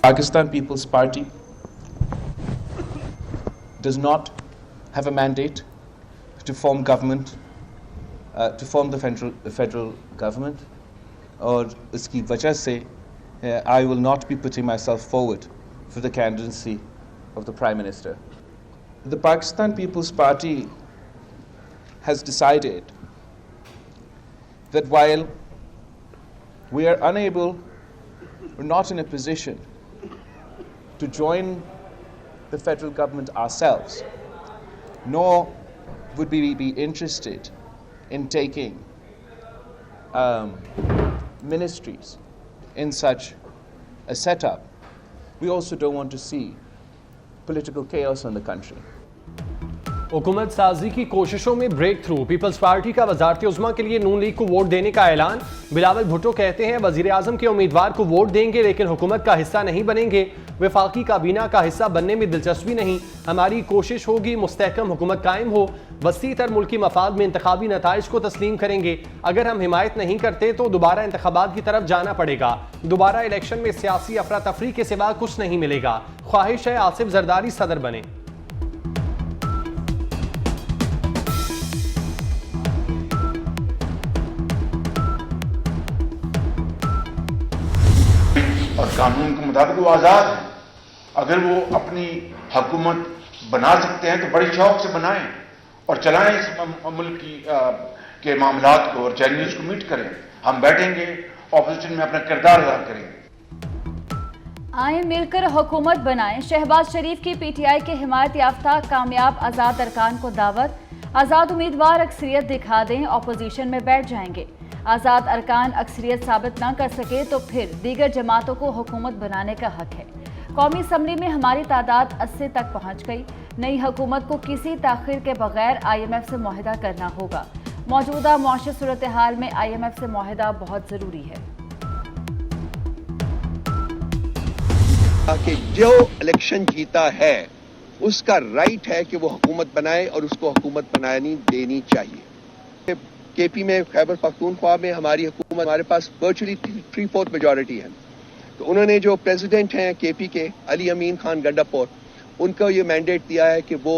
Pakistan People's Party does not have a mandate to form government, to form the federal government, और इसकी वजह से I will not be putting myself forward for the candidacy of the Prime Minister. The Pakistan People's Party has decided that while we are unable or not in a position to join the federal government ourselves, nor would we be interested in taking ministries in such a setup, we also don't want to see political chaos in the country. हुकूमत साजी की कोशिशों में break through, peoples party का वजारत उज़्मा के लिए नून league को vote देने का ऐलान। बिलावल भुट्टो कहते हैं वजीर आजम के उम्मीदवार को वोट देंगे लेकिन हुकूमत का हिस्सा नहीं बनेंगे, वफाकी काबीना का हिस्सा बनने में दिलचस्पी नहीं, हमारी कोशिश होगी मुस्तहकम हुकूमत कायम हो, वसी तर मुल्की मफाद में इंतखाबी नताइज को तस्लीम करेंगे, अगर हम हिमायत नहीं करते तो दोबारा इंतखाबात की तरफ जाना पड़ेगा, दोबारा इलेक्शन में सियासी अफरा तफरी के सिवा कुछ नहीं मिलेगा, ख्वाहिश है आसिफ जरदारी सदर बने। और कानून के मुताबिक वो आज़ाद हैं, अगर वो अपनी हुकूमत बना सकते हैं तो बड़े शौक से बनाएं और चलाएं इस मुल्क के मामलात को और चैलेंज को मीट करें। हम बैठेंगे ऑपोजिशन में अपना किरदार अदा करेंगे। आए मिलकर हुकूमत बनाएं। शहबाज शरीफ की पीटीआई के हिमायत याफ्ता कामयाब आज़ाद अरकान को दावत, आज़ाद उम्मीदवार अक्सरियत दिखा दें, अपोजिशन में बैठ जाएंगे। आज़ाद अरकान अक्सरियत साबित ना कर सके तो फिर दीगर जमातों को हुकूमत बनाने का हक है। कौमी असम्बली में हमारी तादाद 80 तक पहुँच गई। नई हुकूमत को किसी ताख़ीर के बगैर IMF से मुआहदा करना होगा। मौजूदा मौशूद सूरत हाल में IMF से मुआहदा बहुत ज़रूरी है। कि जो इलेक्शन जीता है उसका राइट है कि वो हुकूमत बनाए और उसको हुकूमत बनानी देनी चाहिए। केपी में खैबर पख्तूनख्वा में हमारी हुकूमत, हमारे पास वर्चुअली 3/4 मेजॉरिटी है, तो उन्होंने जो प्रेसिडेंट हैं केपी के अली अमीन खान गंडापुर, उनको ये मैंडेट दिया है कि वो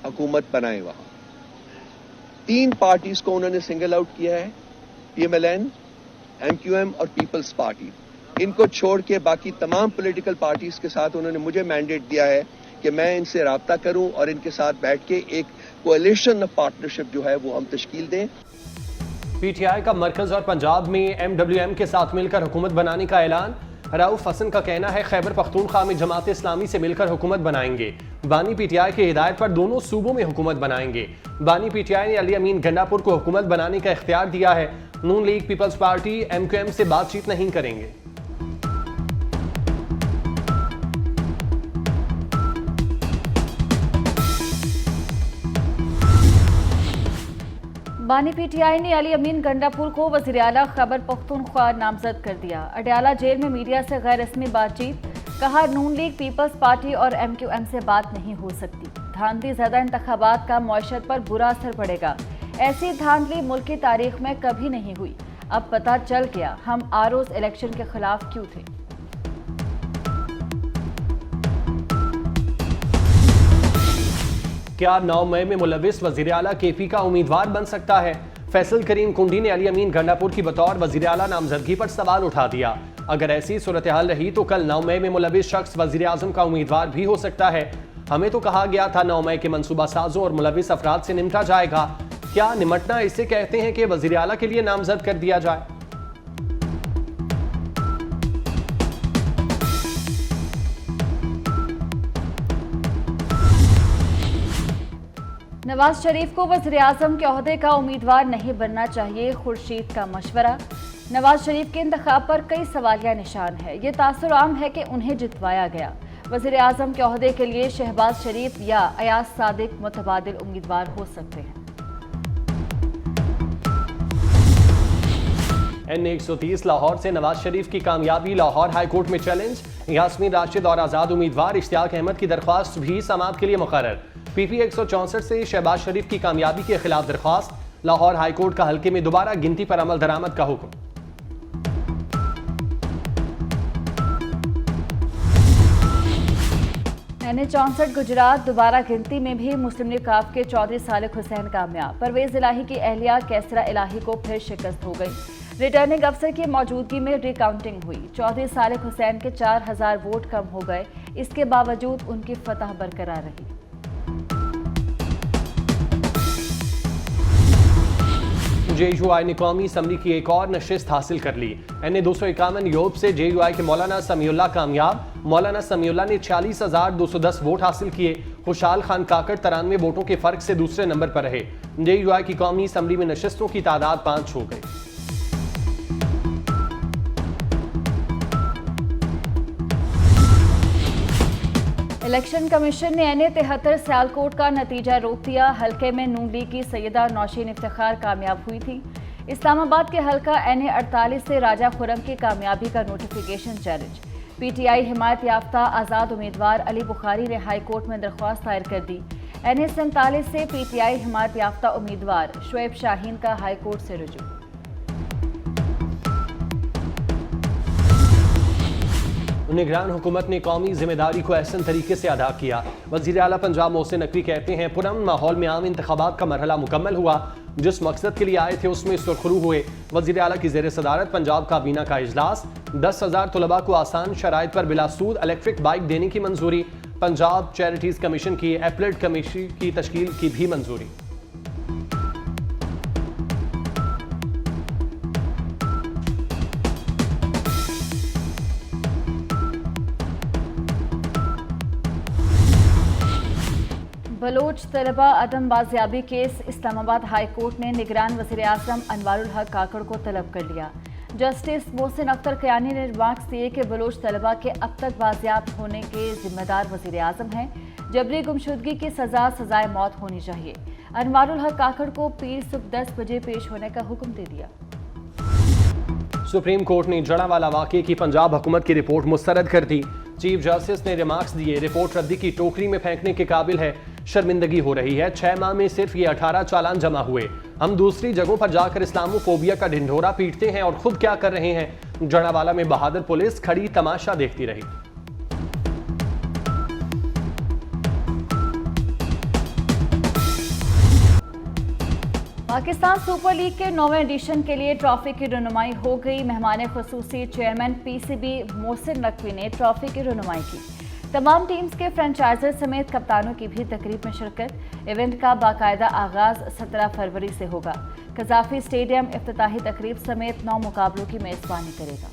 हुकूमत बनाए। वहां 3 पार्टीज को उन्होंने सिंगल आउट किया है, PMLN, MQM और पीपल्स पार्टी। इनको छोड़ के बाकी तमाम पॉलिटिकल पार्टीज के साथ उन्होंने मुझे मैंडेट दिया है कि मैं इनसे राब्ता करूं और इनके साथ बैठ के एक कोएलिशन ऑफ पार्टनरशिप जो है वो हम तश्कील दें। पीटीआई का मरकज और पंजाब में MWM के साथ मिलकर हुकूमत बनाने का ऐलान। रऊफ हसन का कहना है खैबर पख्तूनख्वा में जमात इस्लामी से मिलकर हुकूमत बनाएंगे। बानी पीटीआई की हिदायत पर दोनों सूबों में हुकूमत बनाएंगे। बानी पीटीआई ने अली अमीन गंडापुर को हुकूमत बनाने का इख्तियार दिया है। नून लीग, पीपल्स पार्टी, MQM से बातचीत नहीं करेंगे। बानी पीटीआई ने अली अमीन गंडापुर को वज़ीर आला खैबर पख्तूनख्वा नामजद कर दिया। अडयाला जेल में मीडिया से गैर रस्मी बातचीत, कहा नून लीग, पीपल्स पार्टी और MQM से बात नहीं हो सकती। धांधली ज़्यादा इंतखाबात का मईशत पर बुरा असर पड़ेगा। ऐसी धांधली मुल्क की तारीख में कभी नहीं हुई। अब पता चल गया हम आरोज़ इलेक्शन के खिलाफ क्यों थे। क्या 9 मई में मुलविस वजीर आला केपी का उम्मीदवार बन सकता है? फैसल करीम कुंडी ने अली अमीन गंडापुर की बतौर वजीर आला नामजदगी पर सवाल उठा दिया। अगर ऐसी सूरत हाल रही तो कल 9 मई में मुलविस शख्स वजीर आजम का उम्मीदवार भी हो सकता है। हमें तो कहा गया था 9 मई के मनसूबा साजों और मुलविस अफराद से निमटा जाएगा। क्या निमटना इसे कहते हैं कि वजीर आला के लिए नामजद कर दिया जाए? नवाज शरीफ को वज़ीर आज़म के ओहदे का उम्मीदवार नहीं बनना चाहिए, खुर्शीद का मशवरा। नवाज शरीफ के इंतखाब पर कई सवालिया निशान है। ये तासुर आम है कि उन्हें जितवाया गया। वज़ीर आज़म के ओहदे के लिए शहबाज शरीफ या अयाज सादिक मुतबादिल उम्मीदवार हो सकते हैं। N130 लाहौर से नवाज शरीफ की कामयाबी लाहौर हाई कोर्ट में चैलेंज। यास्मीन राशिद और आज़ाद उम्मीदवार इश्तियाक अहमद की दरख्वास्त भी समाअत के लिए मुकर्रर। PP 164 से शहबाज शरीफ की कामयाबी के खिलाफ दरख्वास्त। लाहौर हाई कोर्ट का हल्के में दोबारा गिनती पर अमल दरामद का हुक्म। NH64 गुजरात दोबारा गिनती में भी मुस्लिम लीग काफ के चौधरी सालिक हुसैन कामयाब। परवेज इलाही की अहलिया कैसरा इलाही को फिर शिकस्त हो गई। रिटर्निंग अफसर की मौजूदगी में रिकाउंटिंग हुई। चौधरी सालिक हुसैन के 4000 वोट कम हो गए। इसके बावजूद उनकी फतह बरकरार रही। JUI ने कौमी असम्बली की एक और नशिस्त हासिल कर ली। NA 251 यूरोप से JUI के मौलाना समीउल्लाह कामयाब। मौलाना समीउल्लाह ने 46,210 वोट हासिल किए। खुशहाल खान काकड़ 93 वोटों के फर्क से दूसरे नंबर पर रहे। JUI की कौमी असम्बली में नशिस्तों की तादाद 5 हो गई। इलेक्शन कमीशन ने NA 73 सियालकोट का नतीजा रोक दिया। हल्के में नून लीग की सैयदा नौशीन इफ्तिखार कामयाब हुई थी। इस्लामाबाद के हल्का NA 48 से राजा खुरम की कामयाबी का नोटिफिकेशन चैलेंज। PTI हिमायत याफ्ता आज़ाद उम्मीदवार अली बुखारी ने हाई कोर्ट में दरख्वास्त दायर कर दी। NA 47 से PTI हिमायत याफ्ता उम्मीदवार शुएब शाहीन का हाई कोर्ट से रुजू। निगरान हुकूमत ने कौमी जिम्मेदारी को एहसन तरीके से अदा किया। वज़ीर आला पंजाब मोहसिन नकवी कहते हैं पुरअमन माहौल में आम इंतखाबात का मरहला मुकम्मल हुआ। जिस मकसद के लिए आए थे उसमें सुरखरू हुए। वज़ीर आला की ज़ेर सदारत पंजाब काबीना का इजलास। 10,000 तलबा को आसान शराइत पर बिलासूद इलेक्ट्रिक बाइक देने की मंजूरी। पंजाब चैरिटीज़ कमीशन की एपलेट कमेटी की तश्कील की भी मंजूरी। बलोच तलबा अदम बाजियाबी केस। इस्लामाबाद हाई कोर्ट ने निगरान वज़ीर आज़म अनवारुल हक काकड़ को तलब कर लिया। जस्टिस मोहसिन अख्तर कयानी ने रिमार्क्स दिए कि बलोच तलबा के अब तक बाजियाब होने के जिम्मेदार वज़ीर आज़म हैं। जबरी गुमशुदगी की सजाए मौत होनी चाहिए। अनवारुल हक काकड़ को पीर सुबह 10 बजे पेश होने का हुक्म दे दिया। सुप्रीम कोर्ट ने जड़ावाला वाक़े की पंजाब हुकूमत की रिपोर्ट मुस्तरद कर दी। चीफ जस्टिस ने रिमार्क्स दिए, रिपोर्ट रद्दी की टोकरी में फेंकने के काबिल है। शर्मिंदगी हो रही है। 6 माह में सिर्फ ये 18 चालान जमा हुए। हम दूसरी जगहों पर जाकर इस्लामोफोबिया का ढिंढोरा पीटते हैं और खुद क्या कर रहे हैं। जड़ावाला में बहादुर पुलिस खड़ी तमाशा देखती रही। पाकिस्तान सुपर लीग के 9वें एडिशन के लिए ट्रॉफी की रनुमाई हो गई। मेहमान खुसूसी चेयरमैन PCB मोहसिन नकवी ने ट्रॉफी की रनुमाई की। तमाम टीम्स के फ्रेंचाइजर समेत कप्तानों की भी तकरीब में शिरकत। इवेंट का बाकायदा आगाज 17 फरवरी से होगा। कजाफी स्टेडियम इफ्तिताही तकरीब समेत 9 मुकाबलों की मेजबानी करेगा।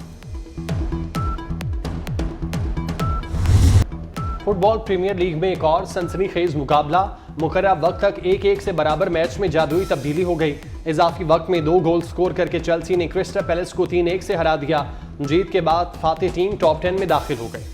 फुटबॉल प्रीमियर लीग में एक और सनसनीखेज मुकाबला। मुकर्रर वक्त तक 1-1 से बराबर मैच में जादुई तब्दीली हो गई। इजाफी वक्त में 2 गोल स्कोर करके चेल्सी ने क्रिस्टल पैलेस को 3-1 से हरा दिया। जीत के बाद फातेह टीम टॉप 10 में दाखिल हो गई।